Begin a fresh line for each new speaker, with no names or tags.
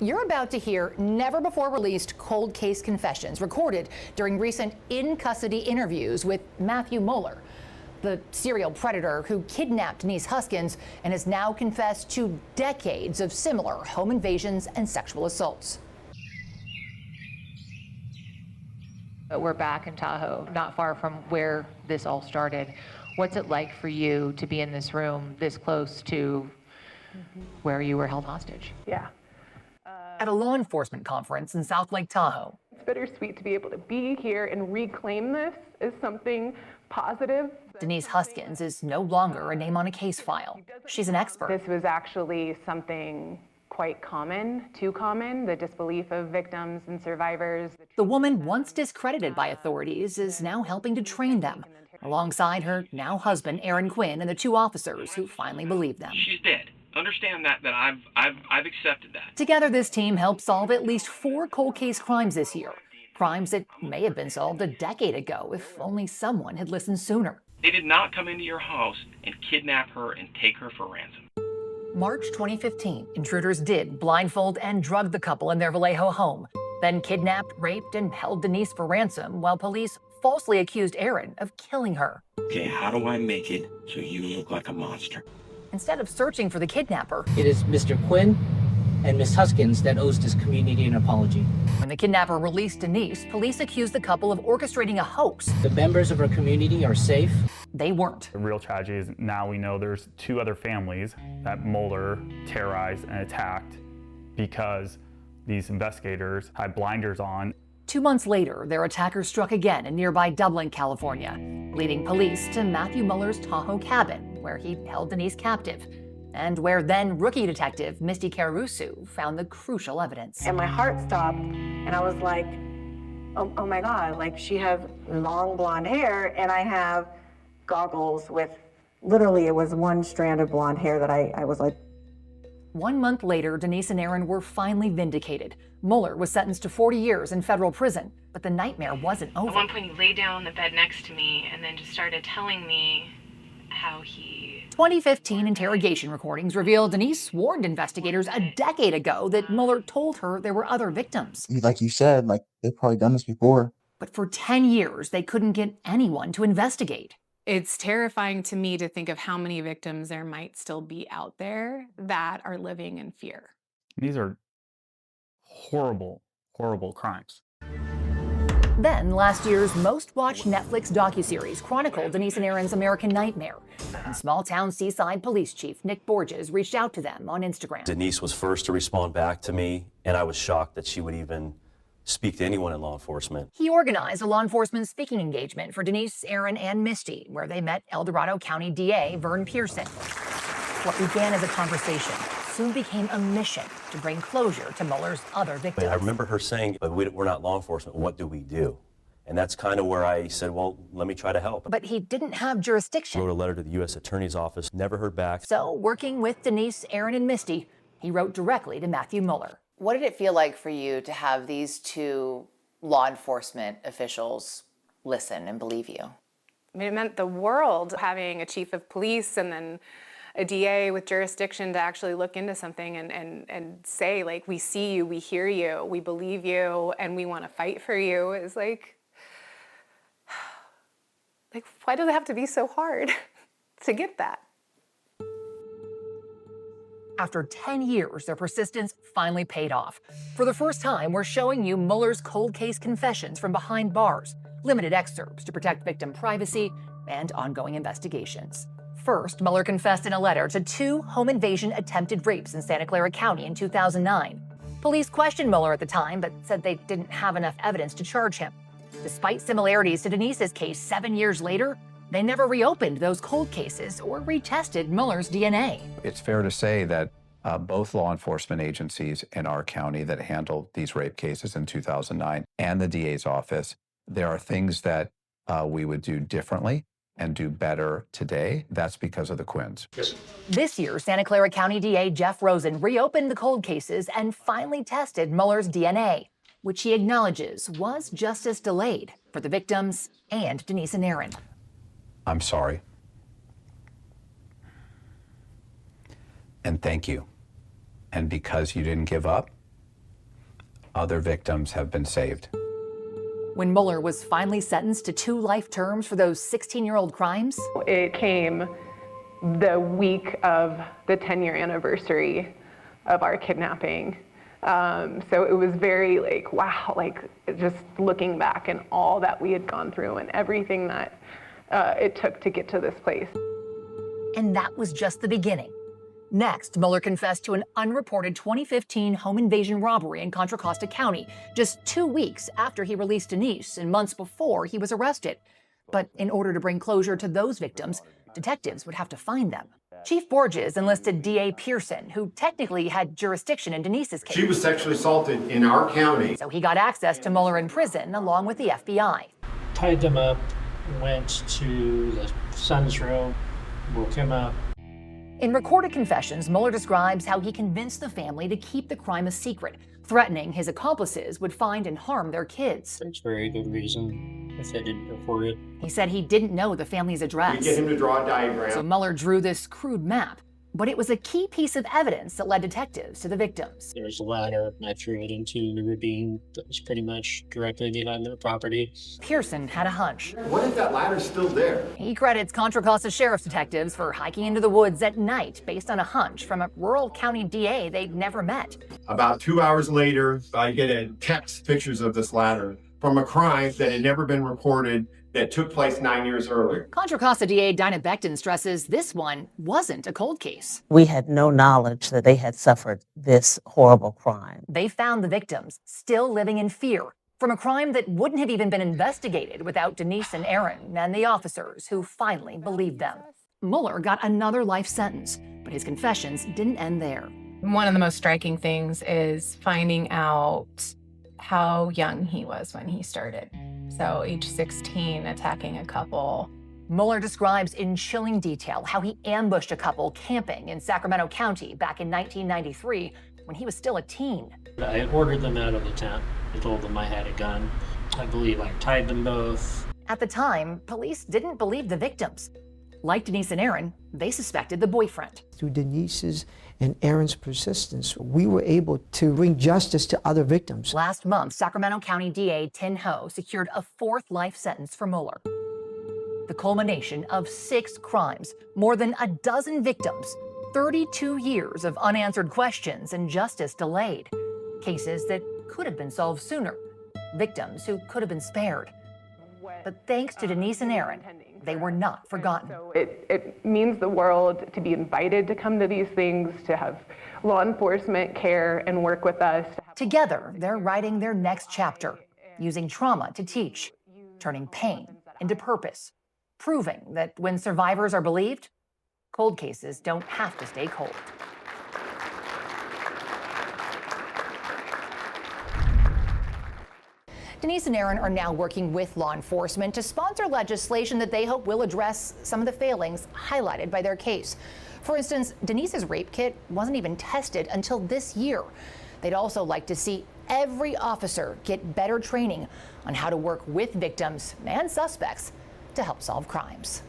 You're about to hear never-before-released cold case confessions recorded during recent in-custody interviews with Matthew Mueller, the serial predator who kidnapped Denise Huskins and has now confessed to decades of similar home invasions and sexual assaults.
We're back in Tahoe, not far from where this all started. What's it like for you to be in this room this close to where you were held hostage?
Yeah.
At a law enforcement conference in South Lake Tahoe.
It's bittersweet to be able to be here and reclaim this as something positive.
Denise Huskins is no longer a name on a case file. She's an expert.
This was actually something quite common, too common, the disbelief of victims and survivors.
The woman once discredited by authorities is now helping to train them, alongside her now husband, Aaron Quinn, and the two officers who finally believed them.
She's dead. Understand that I've accepted that.
Together, this team helped solve at least 4 cold case crimes this year. Crimes that may have been solved a decade ago if only someone had listened sooner.
They did not come into your house and kidnap her and take her for ransom.
March 2015, intruders did blindfold and drug the couple in their Vallejo home, then kidnapped, raped, and held Denise for ransom while police falsely accused Aaron of killing her.
Okay, how do I make it so you look like a monster?
Instead of searching for the kidnapper,
it is Mr. Quinn and Ms. Huskins that owes this community an apology.
When the kidnapper released Denise, police accused the couple of orchestrating a hoax.
The members of our community are safe.
They weren't.
The real tragedy is now we know there's 2 other families that Mueller terrorized and attacked because these investigators had blinders on.
2 months later, their attackers struck again in nearby Dublin, California, leading police to Matthew Mueller's Tahoe cabin, where he held Denise captive, and where then rookie detective Misty Caruso found the crucial evidence.
And my heart stopped, and I was like, oh my God, like she has long blonde hair, and I have goggles with, literally it was one strand of blonde hair that I was like.
1 month later, Denise and Aaron were finally vindicated. Mueller was sentenced to 40 years in federal prison, but the nightmare wasn't over.
At one point, he lay down on the bed next to me and then just started telling me how he...
2015 interrogation recordings revealed Denise warned investigators a decade ago that Mueller told her there were other victims.
Like you said, like they've probably done this before.
But for 10 years, they couldn't get anyone to investigate.
It's terrifying to me to think of how many victims there might still be out there that are living in fear.
These are horrible, horrible crimes.
Then, last year's most-watched Netflix docuseries chronicled Denise and Aaron's American nightmare. And small-town Seaside Police Chief Nick Borges reached out to them on Instagram.
Denise was first to respond back to me, and I was shocked that she would even speak to anyone in law enforcement.
He organized a law enforcement speaking engagement for Denise, Aaron, and Misty, where they met El Dorado County DA Vern Pearson. What began as a conversation soon became a mission to bring closure to Mueller's other victims.
I remember her saying, but we're not law enforcement, what do we do? And that's kind of where I said, well, let me try to help.
But he didn't have jurisdiction.
Wrote a letter to the U.S. Attorney's Office, never heard back.
So, working with Denise, Aaron, and Misty, he wrote directly to Matthew Mueller.
What did it feel like for you to have these 2 law enforcement officials listen and believe you?
I mean, it meant the world having a chief of police and then a DA with jurisdiction to actually look into something and say, like, we see you, we hear you, we believe you, and we want to fight for you is like, why does it have to be so hard to get that?
After 10 years, their persistence finally paid off. For the first time, we're showing you Mueller's cold case confessions from behind bars, limited excerpts to protect victim privacy and ongoing investigations. First, Mueller confessed in a letter to 2 home invasion attempted rapes in Santa Clara County in 2009. Police questioned Mueller at the time, but said they didn't have enough evidence to charge him. Despite similarities to Denise's case 7 years later, they never reopened those cold cases or retested Mueller's DNA.
It's fair to say that both law enforcement agencies in our county that handled these rape cases in 2009 and the DA's office, there are things that we would do differently and do better today. That's because of the Quinns.
This year, Santa Clara County DA Jeff Rosen reopened the cold cases and finally tested Mueller's DNA, which he acknowledges was justice delayed for the victims and Denise and Aaron.
I'm sorry. And thank you. And because you didn't give up, other victims have been saved.
When Mueller was finally sentenced to 2 life terms for those 16-year-old crimes,
it came the week of the 10-year anniversary of our kidnapping. So it was very like, wow, like just looking back and all that we had gone through and everything that it took to get to this place.
And that was just the beginning. Next, Mueller confessed to an unreported 2015 home invasion robbery in Contra Costa County, just 2 weeks after he released Denise and months before he was arrested. But in order to bring closure to those victims, detectives would have to find them. Chief Borges enlisted DA Pearson, who technically had jurisdiction in Denise's case.
She was sexually assaulted in our county.
So he got access to Mueller in prison along with the FBI.
Tied them up, went to the son's room, woke him up.
In recorded confessions, Mueller describes how he convinced the family to keep the crime a secret, threatening his accomplices would find and harm their kids.
It's a very good reason if they didn't report it.
He said he didn't know the family's address.
We get him to draw a diagram.
So Mueller drew this crude map, but it was a key piece of evidence that led detectives to the victims.
There was a ladder, and I threw it into the ravine that was pretty much directly behind their property.
Pearson had a hunch.
What if that ladder's still there?
He credits Contra Costa Sheriff's detectives for hiking into the woods at night based on a hunch from a rural county DA they'd never met.
About 2 hours later, I get a text pictures of this ladder from a crime that had never been reported that took place 9 years earlier.
Contra Costa DA Dinah Becton stresses this one wasn't a cold case.
We had no knowledge that they had suffered this horrible crime.
They found the victims still living in fear from a crime that wouldn't have even been investigated without Denise and Aaron and the officers who finally believed them. Mueller got another life sentence, but his confessions didn't end there.
One of the most striking things is finding out how young he was when he started. So age 16, attacking a couple.
Mueller describes in chilling detail how he ambushed a couple camping in Sacramento County back in 1993 when he was still a teen.
I ordered them out of the tent. I told them I had a gun. I believe I tied them both.
At the time, police didn't believe the victims. Like Denise and Aaron, they suspected the boyfriend.
Through Denise's and Aaron's persistence, we were able to bring justice to other victims.
Last month, Sacramento County DA Tin Ho secured a 4th life sentence for Mueller. The culmination of 6 crimes, more than a dozen victims, 32 years of unanswered questions and justice delayed. Cases that could have been solved sooner. Victims who could have been spared. But thanks to Denise and Aaron, they were not forgotten.
So it means the world to be invited to come to these things, to have law enforcement care and work with us.
Together, they're writing their next chapter, using trauma to teach, turning pain into purpose, proving that when survivors are believed, cold cases don't have to stay cold. Denise and Aaron are now working with law enforcement to sponsor legislation that they hope will address some of the failings highlighted by their case. For instance, Denise's rape kit wasn't even tested until this year. They'd also like to see every officer get better training on how to work with victims and suspects to help solve crimes.